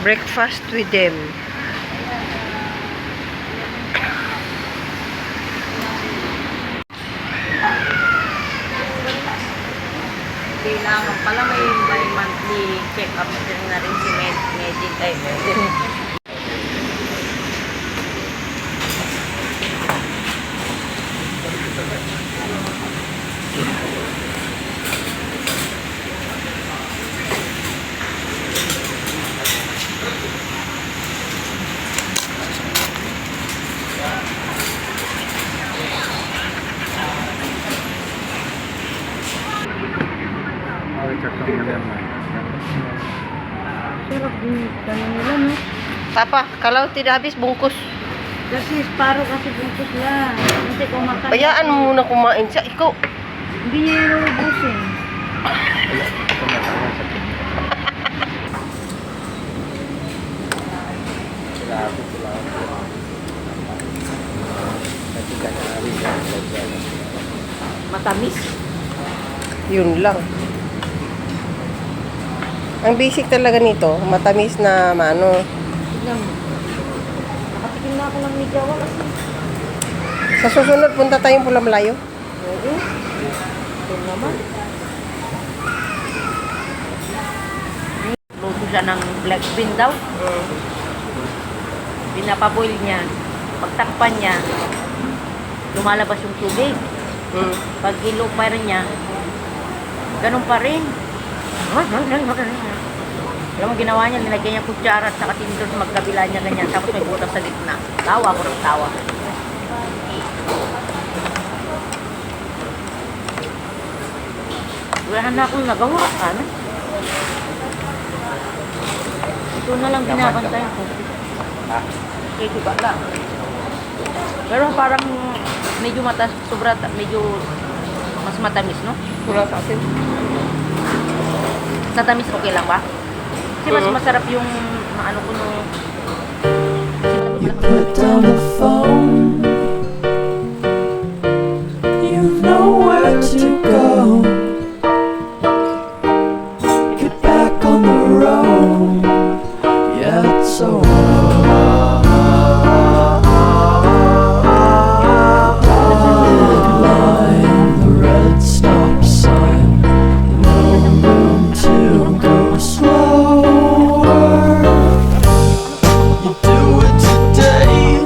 Breakfast with them. Kailangan pala may monthly check-up din na rin si Medicare. Sarap din tanong nila, no? Papa, kalau tidak habis bungkus. Kasi paro kasi bungkus lang. Hindi ko makain. Bayaan mo muna kumain siya. Ikaw. Hindi niya yung ubusin. Matamis. Yun lang. Ang basic talaga nito, matamis na ano. Tignan mo. Nakatikim na ako ng migawa kasi. Sa susunod, punta tayong Pulamlayo. Oo. Ito naman. Luto siya ng black bean daw. Pinapaboil niya. Pagtakpan niya, lumalabas yung tubig. Pag ilo pa rin niya, ganun pa rin. Alam mo, ginawa niya, nilagyan niya kutsara at saka tinidor sa magkabila niya ganyan. Tapos may butas sa gitna. Tawa ko ng tawa. Wala na akong nagawa. Ano? Ito na lang binabantayan ko. Okay, diba lang. Pero parang medyo medyo mas matamis, no? Wala sa atin. Sa tamis, okay lang ba? Kasi mas masarap yung ano ko no. You put down the phone. You've nowhere to go. Get back on the road. Yeah, it's over. Red line, the red stop sign. No room to go slower. You do it today,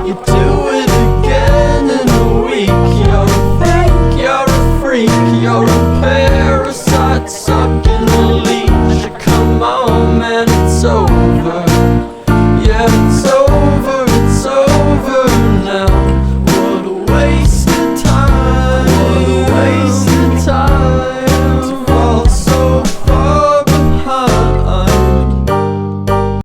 you do it again in a week. You're a fake, you're a freak, you're a parasite sucking a leash. Come on, man, it's over. Yeah, it's over.